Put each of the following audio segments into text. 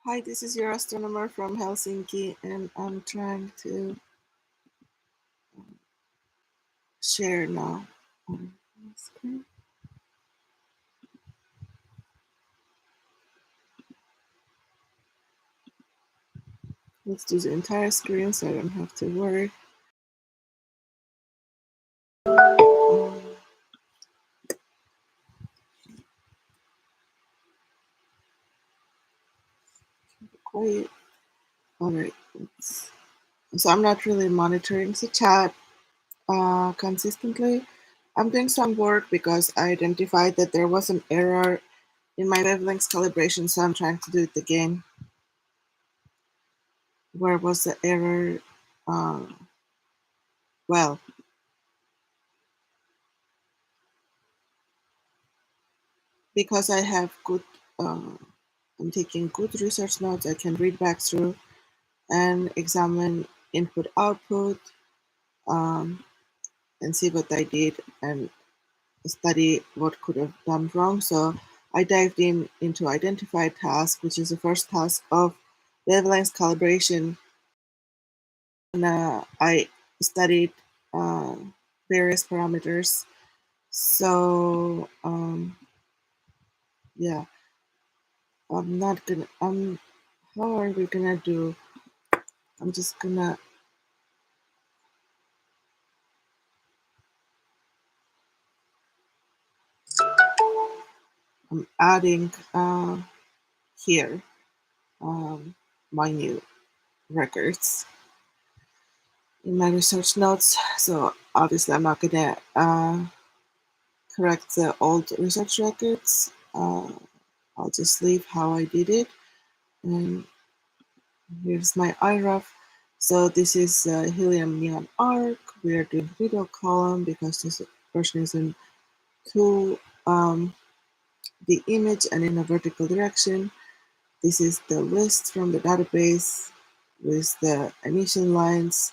Hi, this is your astronomer from Helsinki, and I'm trying to share now on my screen. Let's do the entire screen so I don't have to worry. Quiet. All right. So I'm not really monitoring the chat consistently. I'm doing some work because I identified that there was an error in my wavelength calibration, so I'm trying to do it again. Where was the error? Well, because I have good, I'm taking good research notes, I can read back through and examine input output and see what I did and study what could have done wrong. So I dived into identify task, which is the first task of wavelength calibration. And I studied uh, various parameters. So yeah, I'm not gonna. How are we gonna do? I'm just gonna. I'm adding here my new records in my research notes. So obviously, I'm not gonna correct the old research records. I'll just leave how I did it. And here's my IRAF. So this is helium neon arc. We are doing video column because this version is in two the image and in a vertical direction. This is the list from the database with the emission lines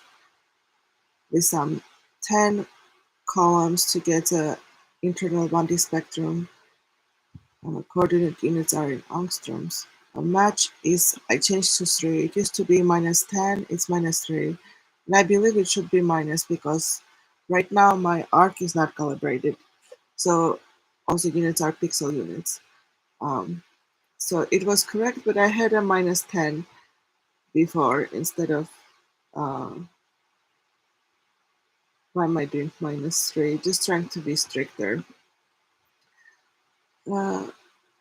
with some 10 columns to get a internal 1D spectrum. Coordinate units are in angstroms. A match is, I changed to 3. It used to be -10, it's -3. And I believe it should be minus because right now my arc is not calibrated. So also units are pixel units. So it was correct, but I had a -10 before instead of, why am I doing -3? Just trying to be stricter.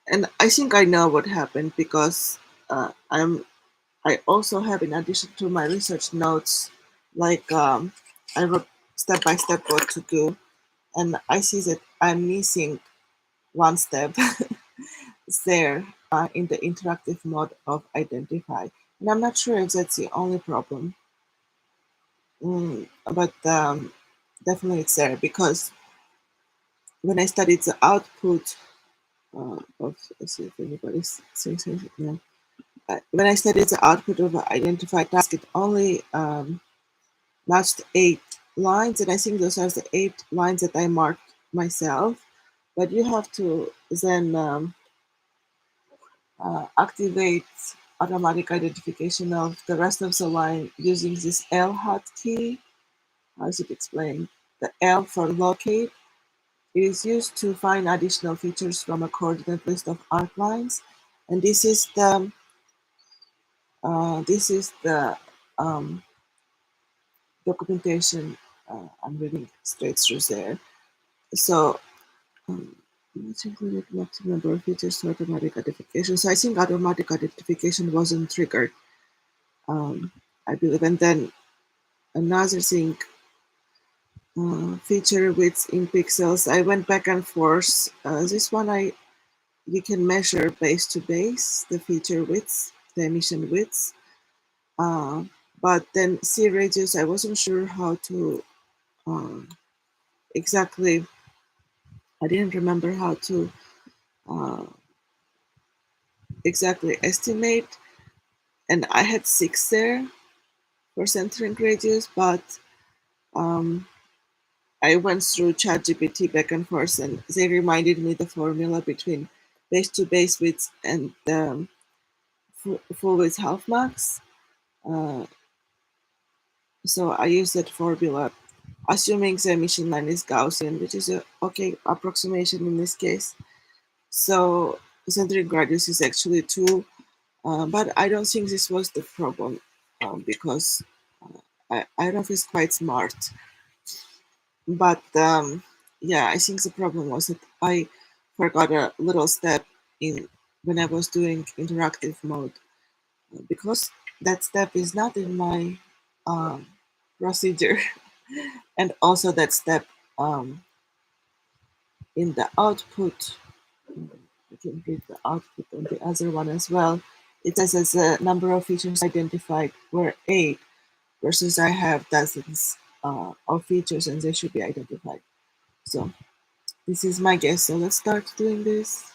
And I think I know what happened because I also have, in addition to my research notes, like I wrote step by step what to do, and I see that I'm missing one step there in the interactive mode of identify, and I'm not sure if that's the only problem, but definitely it's there because when I studied the output of, let's see if anybody's saying something now. When I studied the output of an identified task, it only matched 8 lines, and I think those are the 8 lines that I marked myself. But you have to then activate automatic identification of the rest of the line using this L hotkey. How is it explained? The L for locate. It is used to find additional features from a coordinate list of arc lines, and this is the documentation. I'm reading straight through there. So it's included maximum number of features to automatic identification. So I think automatic identification wasn't triggered, I believe. And then another thing, feature width in pixels. I went back and forth. This one you can measure base to base the feature widths, the emission widths. But then C radius, I wasn't sure how to exactly. I didn't remember how to exactly estimate, and I had 6 there for centering radius, but I went through ChatGPT back and forth, and they reminded me the formula between base to base width and full width half max. So I use that formula, assuming the emission line is Gaussian, which is a okay approximation in this case. So centering radius is actually 2, but I don't think this was the problem because IRAF is quite smart. But yeah, I think the problem was that I forgot a little step in when I was doing interactive mode because that step is not in my procedure, and also that step in the output. I can read the output on the other one as well. It says as the number of features identified were 8, versus I have dozens of features and they should be identified. So this is my guess. So let's start doing this.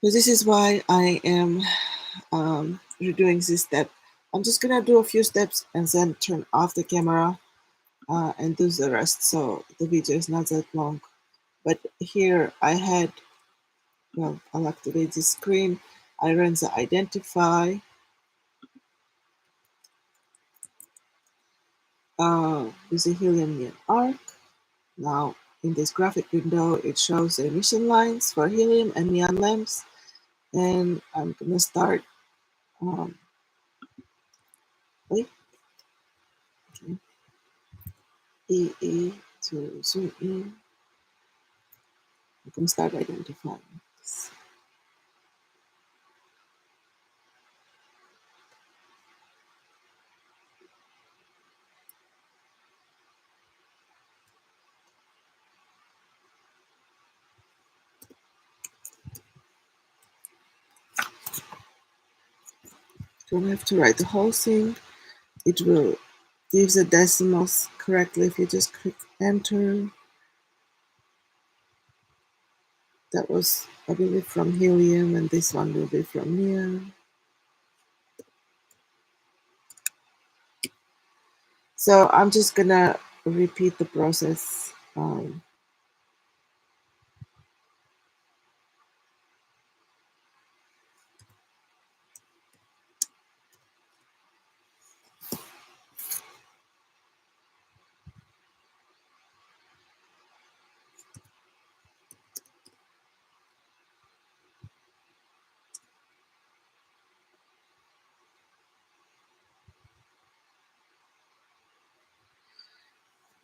So this is why I am redoing this step. I'm just gonna do a few steps and then turn off the camera and do the rest. So the video is not that long. But here I had, well, I'll activate the screen. I run the identify. With the helium neon arc. Now in this graphic window, it shows the emission lines for helium and neon lamps. And I'm gonna start, wait, okay. EE to zoom in. You can start identifying this. Don't have to write the whole thing. It will give the decimals correctly if you just click enter. That was, I believe, from helium, and this one will be from neon. So I'm just gonna repeat the process.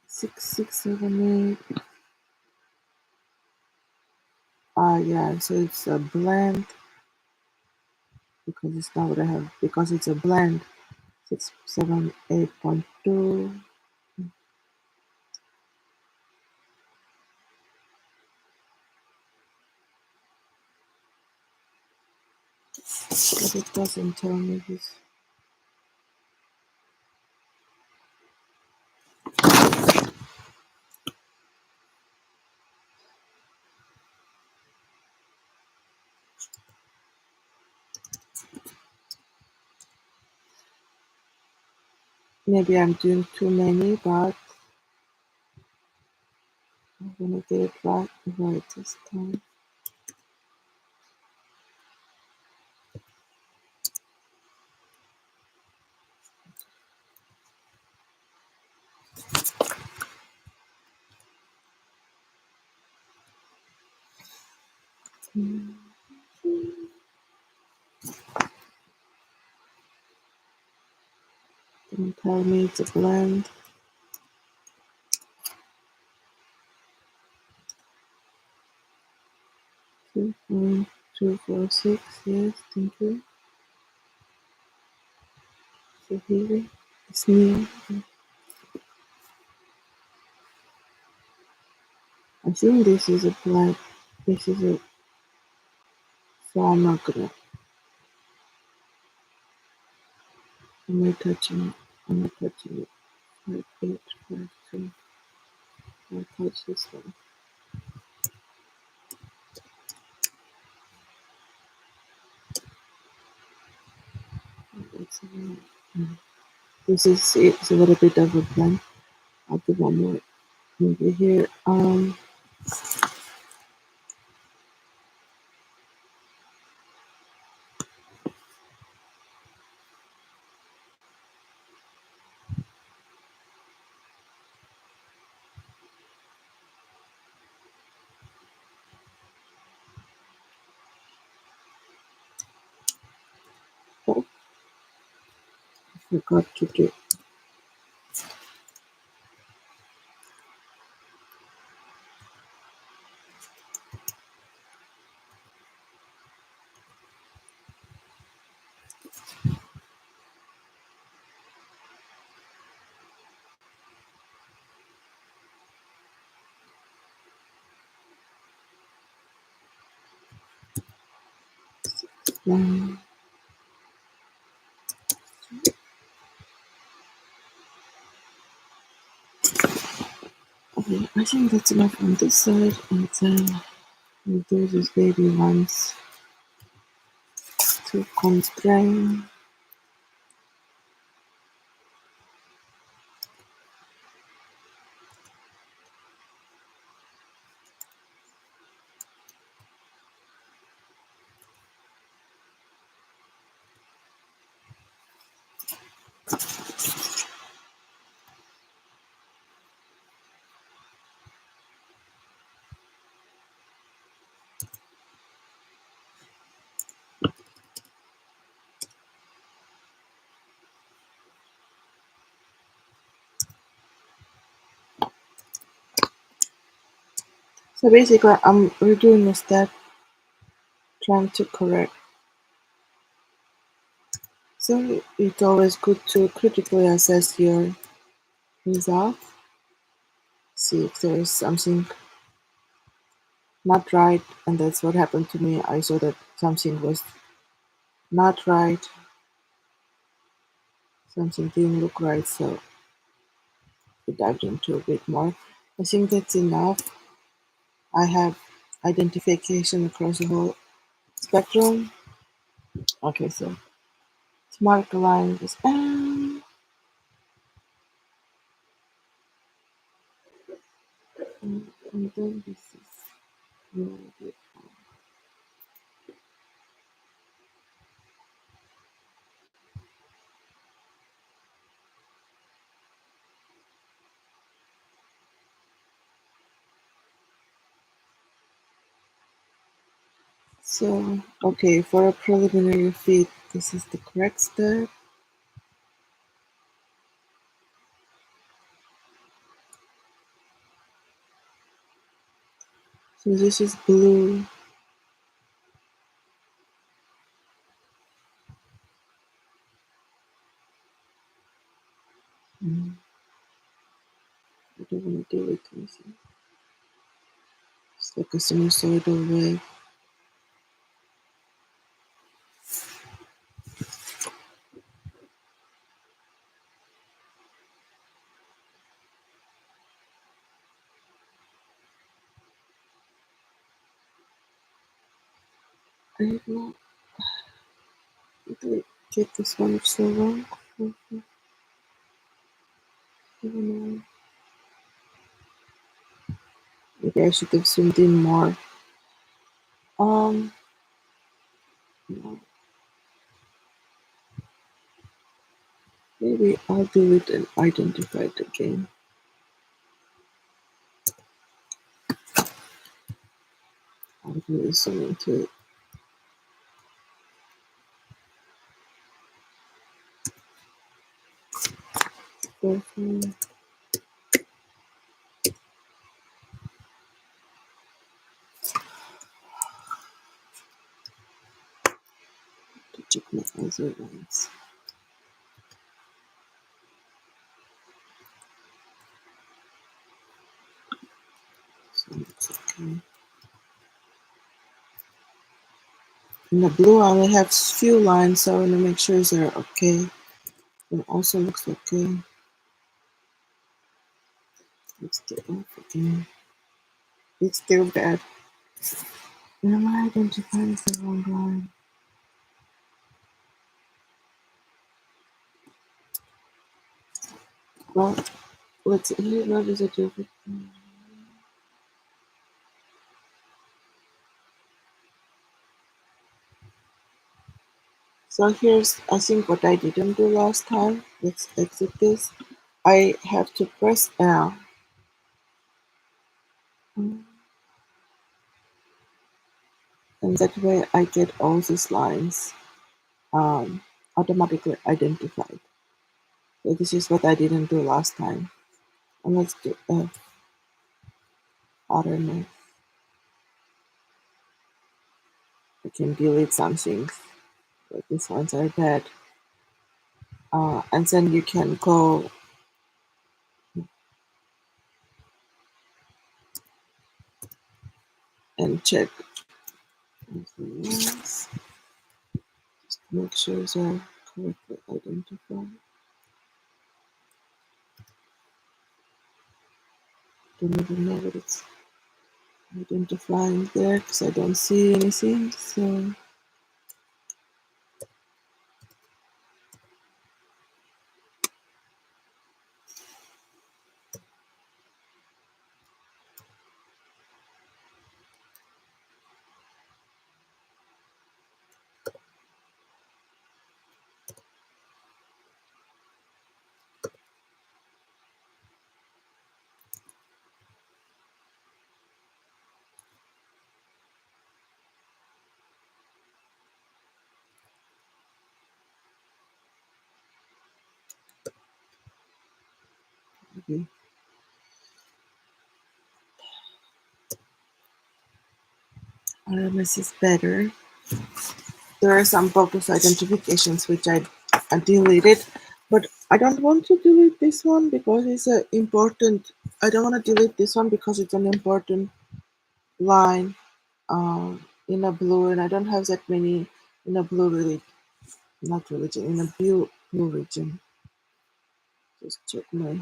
6, 6, 7, 8. Yeah, so it's a blend because it's not what I have, because it's a blend. 6, 7, 8.2. But it doesn't tell me this. Maybe I'm doing too many, but I'm gonna get it right this time. Don't tell me it's a blend. Okay, 1, 2, 4, 6. Yes, thank you. So here it's new. I think this is a blend. This is a, so I'm not gonna, I'm not touching it. I'm not touching it. 5, 8, 5, 2. I'll touch this one. This is it's a little bit of a blend. I'll do one more maybe here. forgot to do. Um, okay, I think that's enough on this side, and then we'll do these baby ones to constrain. So basically, I'm redoing a step, trying to correct. So it's always good to critically assess your result, see if there is something not right, and that's what happened to me. I saw that something was not right, something didn't look right, so I dived into a bit more. I think that's enough. I have identification across the whole spectrum. Okay, so let's mark a line with M, and then this is really. So, okay, for a preliminary feed, this is the correct step. So this is blue. I don't want to do it. It's like a sinusoidal wave. I don't know. Did I get this one so wrong? I don't know. Maybe I should have zoomed in more. Um, no. Maybe I'll do it and identify it again. I'll really zoom into it. Careful. To check my other ones. So it's okay. In the blue, I only have few lines, so I want to make sure they're okay. It also looks okay. Let's get off again. It's still bad. Am I identifying the wrong line? Well, let's see. What is it different? So here's, I think, what I didn't do last time. Let's exit this. I have to press L. And that way I get all these lines automatically identified. So this is what I didn't do last time. And let's do RMS. I can delete some things, but these ones are bad. And then you can go and check just make sure they're correctly identified. Don't even know what it's identifying there because I don't see anything. So maybe RMS is better. There are some focus identifications which I deleted, but I don't want to delete this one because it's an important. I don't want to delete this one because it's an important line in a blue, and I don't have that many in a blue not religion, in a blue region. Just check my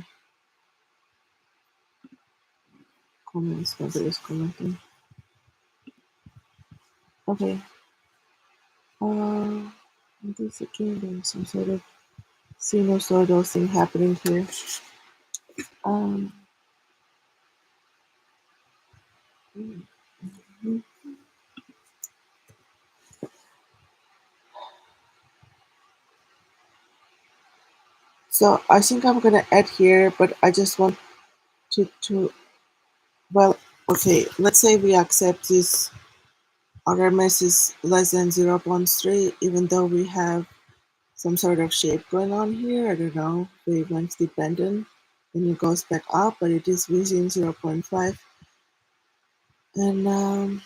comments. Nobody is commenting. Okay. This again, there's some sort of sinusoidal thing happening here. Um, so I think I'm gonna add here, but I just want to well, okay, let's say we accept this RMS is less than 0.3, even though we have some sort of shape going on here. I don't know, wavelength dependent, and it goes back up, but it is within 0.5. And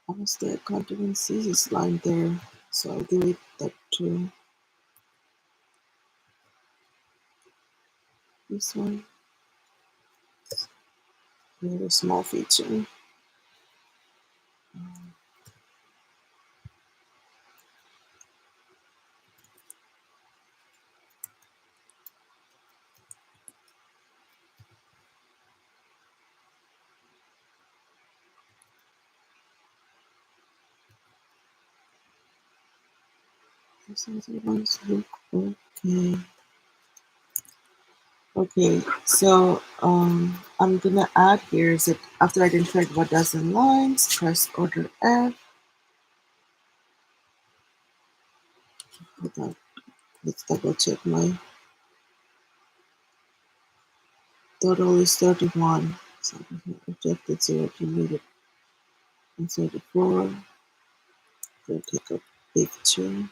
honestly, I can't even see this line there, so I'll delete that too. This one, very small feature. These other ones look okay. Okay, so I'm gonna add here is that after identifying what dozen lines, press Order F. Hold on, let's double check my total is 31. So rejected 0 deleted and 34. Go take a picture.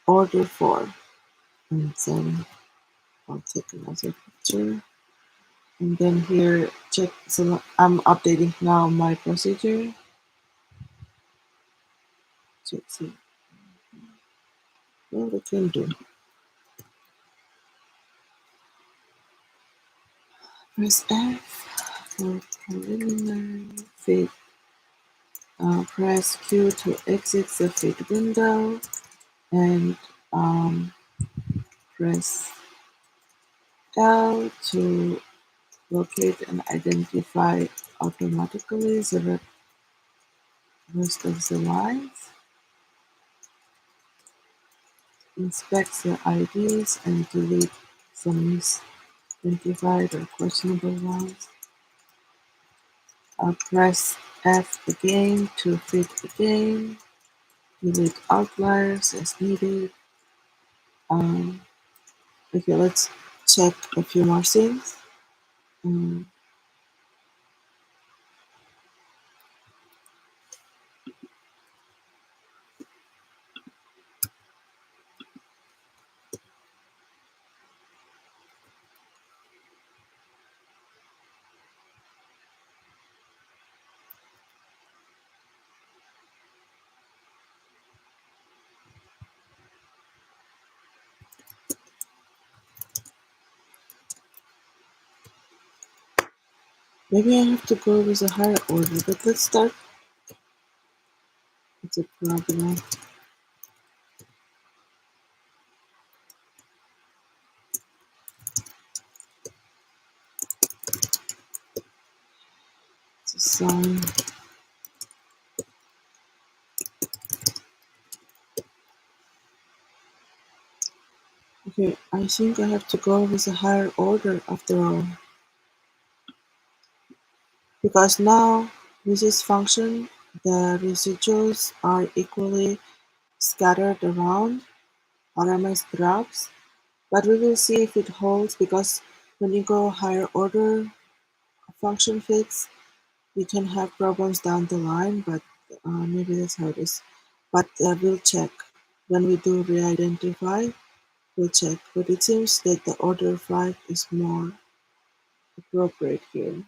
Order 4. And then I'll take another picture. And then here check, so I'm updating now my procedure. Check see what we can do. Press F for preliminary fit. Press Q to exit the fit window and press L to locate and identify automatically the rest of the lines. Inspect the IDs and delete some identified or questionable ones. I'll press F again to fit again. Delete outliers as needed. Okay, let's check a few more things. Maybe I have to go with a higher order, but let's start with the problem. It's a sign. Okay, I think I have to go with a higher order after all. Because now, with this function, the residuals are equally scattered around RMS graphs, but we will see if it holds because when you go higher order function fits, you can have problems down the line, but maybe that's how it is. But we'll check. When we do re-identify, we'll check. But it seems that the order 5 is more appropriate here.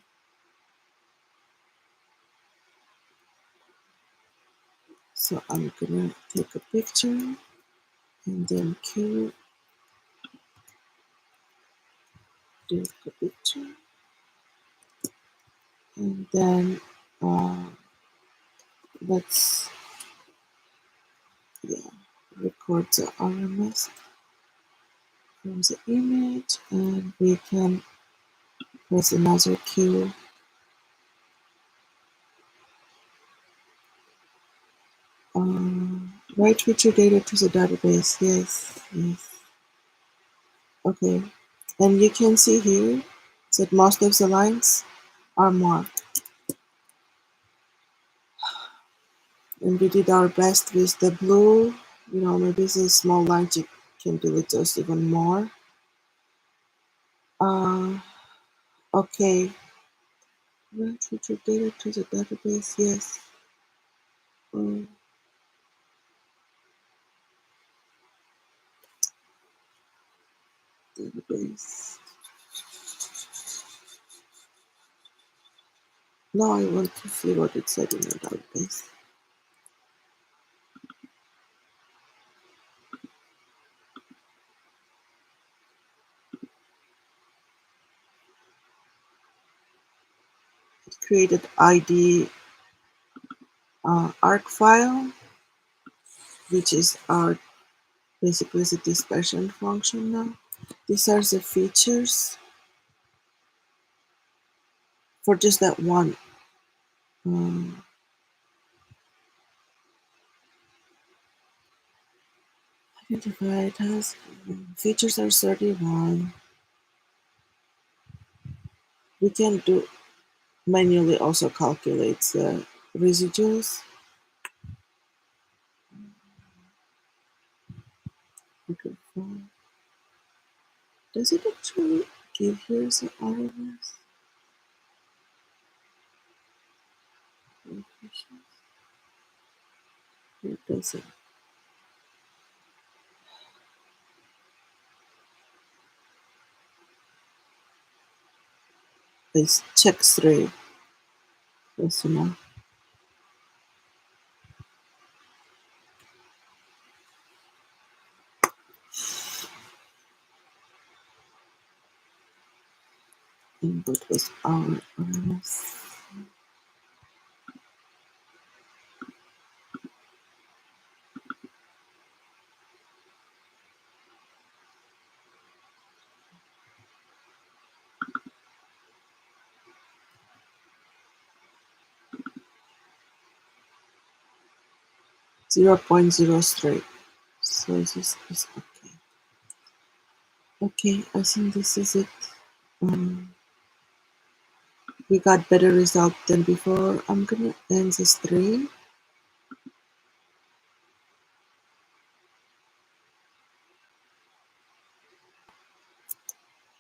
So I'm gonna take a picture and then Q take a picture and then let's record the RMS from the image and we can press another Q. Write future data to the database. Yes. Okay. And you can see here that most of the lines are marked. And we did our best with the blue. Maybe the small lines you can delete those even more. Okay. Write future data to the database. Yes. Database. Now I want to see what it said in the database. It created ID arc file, which is our basically the dispersion function now. These are the features for just that one. Identified task. Features are 31. We can do manually also calculate the residuals. Okay, fine. Does it actually give here the RMS? It doesn't. Let's check through. Yes, input was our RMS. .03. So this is okay. Okay, I think this is it. Um, we got better result than before. I'm gonna end the stream.